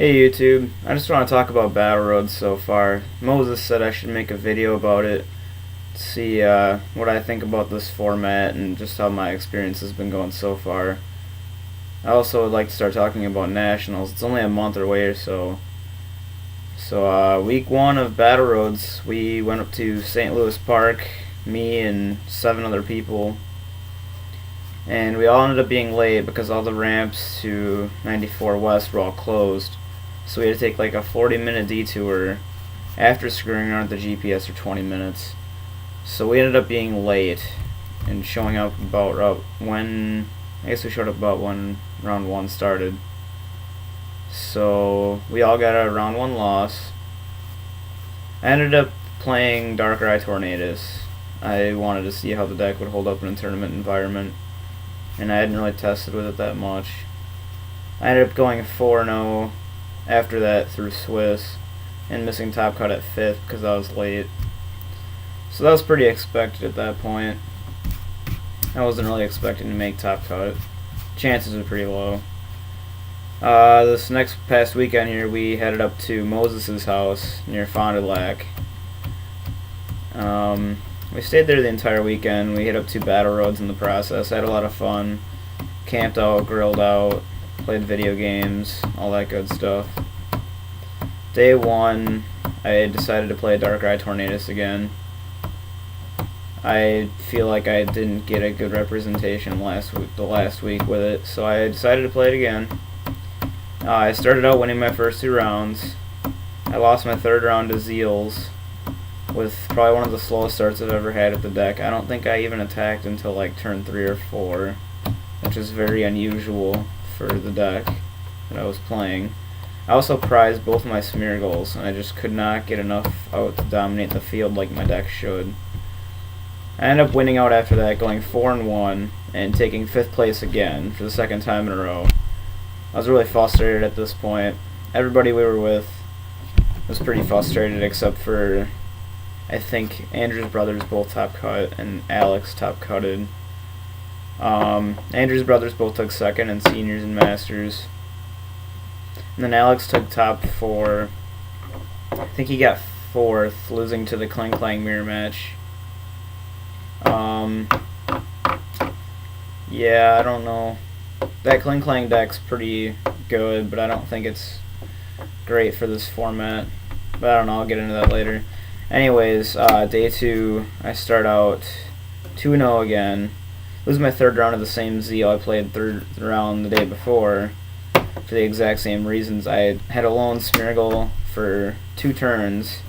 Hey YouTube, I just want to talk about Battle Roads so far. Moses said I should make a video about it, see what I think about this format and just how my experience has been going so far. I also would like to start talking about Nationals. It's only a month away or so. Week 1 of Battle Roads, we went up to St. Louis Park, me and 7 other people. And we all ended up being late because all the ramps to 94 West were all closed. So we had to take like a 40-minute detour after screwing around with the GPS for 20 minutes. So we ended up being late and showing up about when, I guess we showed up about when round 1 started. So we all got a round 1 loss. I ended up playing Darker Eye Tornadoes. I wanted to see how the deck would hold up in a tournament environment, and I hadn't really tested with it that much. I ended up going 4-0 after that through Swiss and missing top cut at 5th because I was late. So that was pretty expected at that point. I wasn't really expecting to make top cut. Chances were pretty low. This next past weekend here, we headed up to Moses' house near Fond du Lac. We stayed there the entire weekend. We hit up 2 battle roads in the process. Had a lot of fun. Camped out, grilled out, played video games, all that good stuff. Day 1, I decided to play Dark Eye Tornadoes again. I feel like I didn't get a good representation the last week with it, so I decided to play it again. I started out winning my first 2 rounds. I lost my 3rd round to Zeals with probably one of the slowest starts I've ever had at the deck. I don't think I even attacked until like turn 3 or 4, which is very unusual for the deck that I was playing. I also prized both my smear goals, and I just could not get enough out to dominate the field like my deck should. I ended up winning out after that, going 4-1 and taking 5th place again for the 2nd time in a row. I was really frustrated at this point. Everybody we were with was pretty frustrated except for, I think, Andrew's brothers both top cut and Alex top cutted. Andrew's brothers both took 2nd in seniors and masters. And then Alex took top 4. I think he got 4th, losing to the Clang Clang mirror match. Yeah, I don't know. That Clang Clang deck's pretty good, but I don't think it's great for this format. But I don't know, I'll get into that later. Anyways, day 2, I start out 2-0 again. This is my 3rd round of the same Zeal I played 3rd round the day before for the exact same reasons. I had a lone smear goal for 2 turns.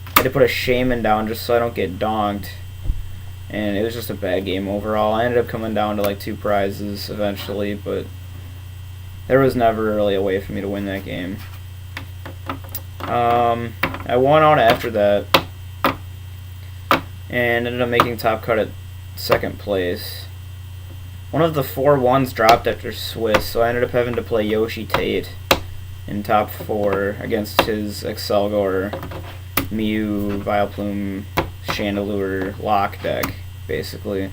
I had to put a Shaman down just so I don't get donked. And it was just a bad game overall. I ended up coming down to like 2 prizes eventually, but there was never really a way for me to win that game. I won out after that and ended up making top cut at 2nd place. One of the 4 ones dropped after Swiss, so I ended up having to play Yoshi Tate in top 4 against his Excelgor, Mew, Vileplume, Chandelure lock deck, basically.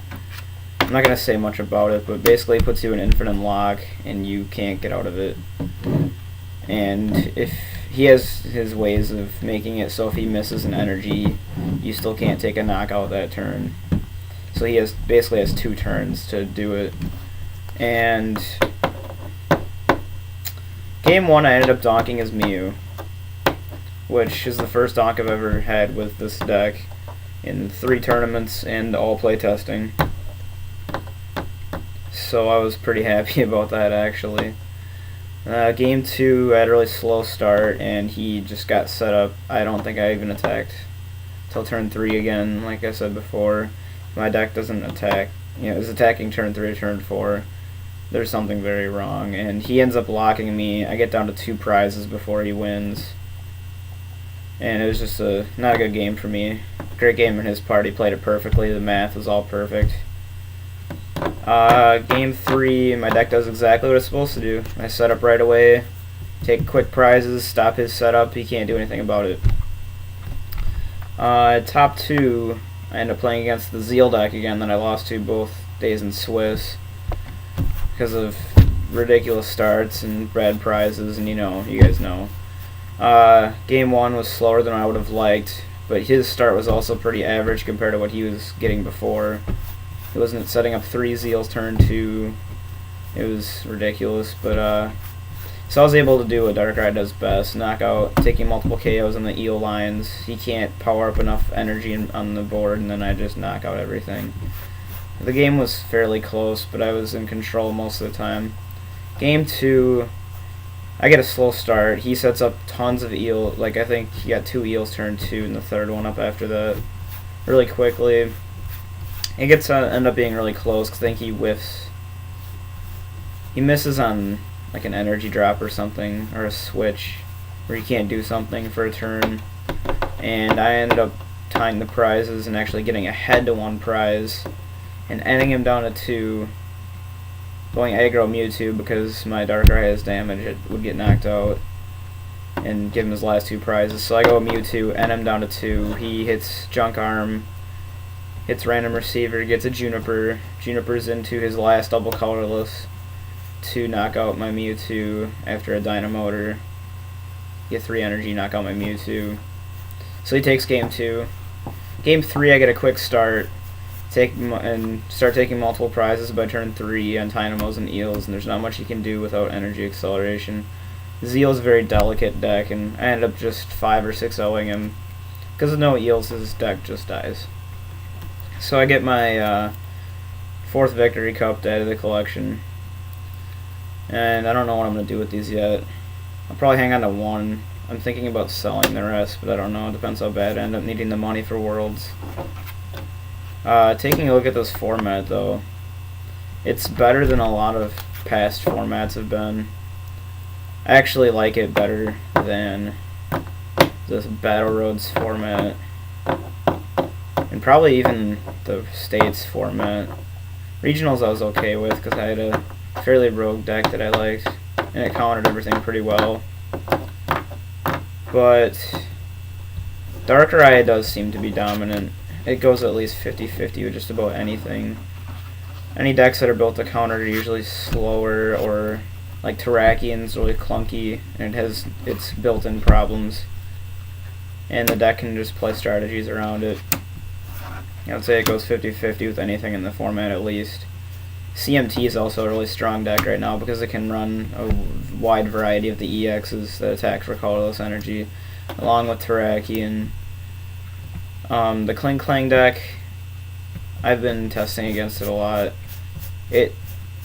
I'm not going to say much about it, but basically it puts you in infinite lock and you can't get out of it. And if he has his ways of making it so if he misses an energy, you still can't take a knockout that turn. So he basically has 2 turns to do it. And game 1 I ended up donking as Mew, which is the first donk I've ever had with this deck in 3 tournaments and all play testing. So I was pretty happy about that actually. Game 2 I had a really slow start and he just got set up. I don't think I even attacked till turn 3 again, like I said before. My deck doesn't attack, it's attacking turn 3 or turn 4. There's something very wrong, and he ends up locking me. I get down to 2 prizes before he wins. And it was just not a good game for me. Great game on his part. He played it perfectly. The math was all perfect. Game 3, my deck does exactly what it's supposed to do. I set up right away, take quick prizes, stop his setup. He can't do anything about it. Top 2, I end up playing against the Zeal deck again that I lost to both days in Swiss because of ridiculous starts and bad prizes, and you guys know. Game 1 was slower than I would have liked, but his start was also pretty average compared to what he was getting before. He wasn't setting up 3 Zeals turn 2. It was ridiculous, but so I was able to do what Darkrai does best, knock out, taking multiple KOs on the eel lines. He can't power up enough energy on the board, and then I just knock out everything. The game was fairly close, but I was in control most of the time. Game 2, I get a slow start. He sets up tons of eel. Like, I think he got 2 eels turn 2 and the third one up after that really quickly. It gets end up being really close because I think he whiffs. He misses on like an energy drop or something, or a switch where he can't do something for a turn. And I ended up tying the prizes and actually getting ahead to 1 prize and ending him down to 2. Going aggro Mewtwo because my Darkrai has damage, it would get knocked out, and give him his last 2 prizes. So I go Mewtwo, end him down to 2. He hits Junk Arm, hits Random Receiver, gets a Juniper. Juniper's into his last double colorless to knock out my Mewtwo after a Dynamotor. Get 3 energy, knock out my Mewtwo. So he takes game 2. Game 3, I get a quick start. And start taking multiple prizes by turn 3 on Dynamos and Eels, and there's not much you can do without energy acceleration. Zeal's a very delicate deck, and I ended up just 5 or 6-0ing him. Because of no Eels, his deck just dies. So I get my 4th Victory Cup to add to the collection. And I don't know what I'm going to do with these yet. I'll probably hang on to 1. I'm thinking about selling the rest, but I don't know. It depends how bad I end up needing the money for Worlds. Taking a look at this format, though, it's better than a lot of past formats have been. I actually like it better than this Battle Roads format, and probably even the States format. Regionals I was okay with because I had a fairly rogue deck that I liked, and it countered everything pretty well. But Darkrai does seem to be dominant. It goes at least 50-50 with just about anything. Any decks that are built to counter are usually slower, or like Terrakian's really clunky and it has its built-in problems. And the deck can just play strategies around it. I would say it goes 50-50 with anything in the format at least. CMT is also a really strong deck right now because it can run a wide variety of the EXs that attack for colorless energy, along with Terrakian. The Kling Klang deck, I've been testing against it a lot. It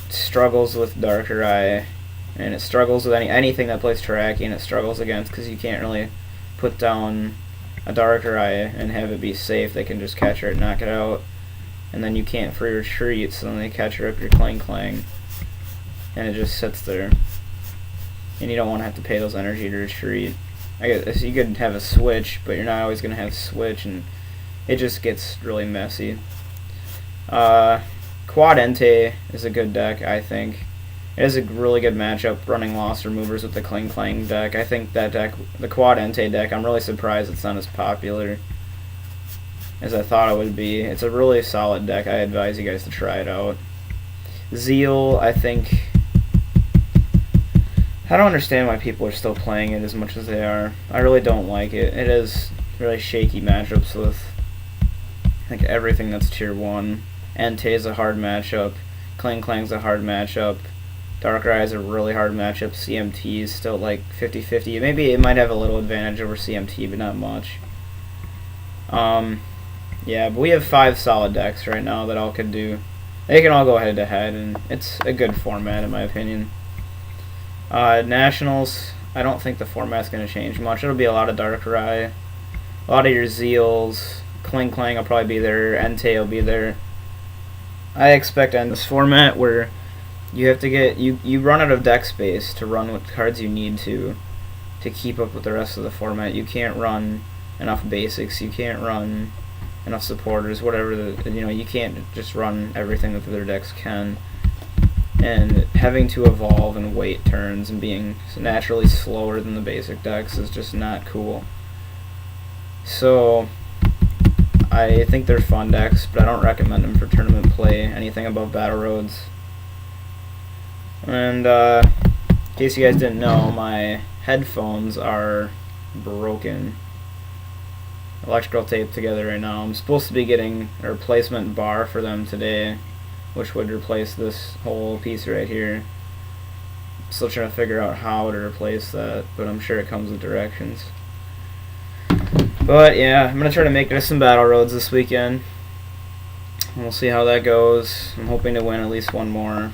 struggles with Darkrai, and it struggles with anything that plays Terrakian. It struggles against because you can't really put down a Darkrai and have it be safe. They can just catch her and knock it out, and then you can't free retreat, so then they catch her up your Kling Klang, and it just sits there. And you don't want to have to pay those energy to retreat. I guess you could have a switch, but you're not always going to have switch, and it just gets really messy. Quad Entei is a good deck, I think. It is a really good matchup running Lost Removers with the Kling Klang deck. I think that deck, the Quad Entei deck, I'm really surprised it's not as popular as I thought it would be. It's a really solid deck. I advise you guys to try it out. Zeal, I think... I don't understand why people are still playing it as much as they are. I really don't like it. It has really shaky matchups with like everything that's tier 1. Entei is a hard matchup. Kling Klang's a hard matchup. Darkrai is a really hard matchup. CMT is still like 50-50. Maybe it might have a little advantage over CMT, but not much. Yeah, but we have 5 solid decks right now that all could do. They can all go head to head, and it's a good format in my opinion. Nationals, I don't think the format's going to change much. It'll be a lot of Darkrai, a lot of your Zeals. Kling Klang will probably be there. Entei will be there. I expect in this format where you have to get you run out of deck space to run with cards you need to keep up with the rest of the format. You can't run enough basics. You can't run enough supporters. Whatever you can't just run everything that the other decks can. And having to evolve and wait turns and being naturally slower than the basic decks is just not cool. So I think they're fun decks, but I don't recommend them for tournament play, anything above Battle Roads. And in case you guys didn't know, my headphones are broken. Electrical tape together right now. I'm supposed to be getting a replacement bar for them today, which would replace this whole piece right here. Still trying to figure out how to replace that, but I'm sure it comes with directions. But yeah, I'm gonna try to make it to some battle roads this weekend. We'll see how that goes. I'm hoping to win at least one more.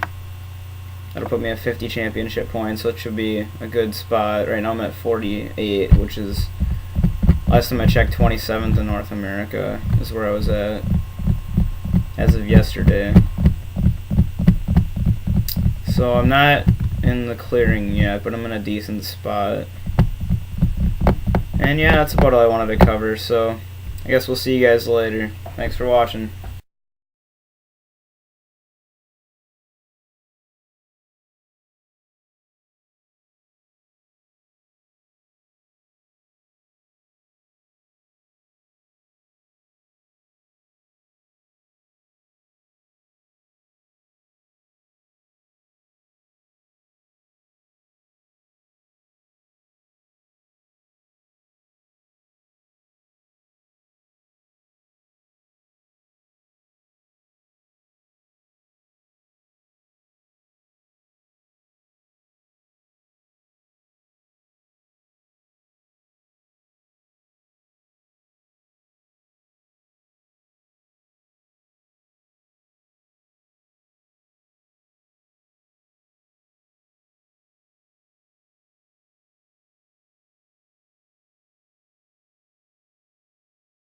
That'll put me at 50 championship points, so it should be a good spot. Right now I'm at 48, which is, last time I checked, 27th in North America is where I was at as of yesterday. So I'm not in the clearing yet, but I'm in a decent spot. And yeah, that's about all I wanted to cover, so I guess we'll see you guys later. Thanks for watching.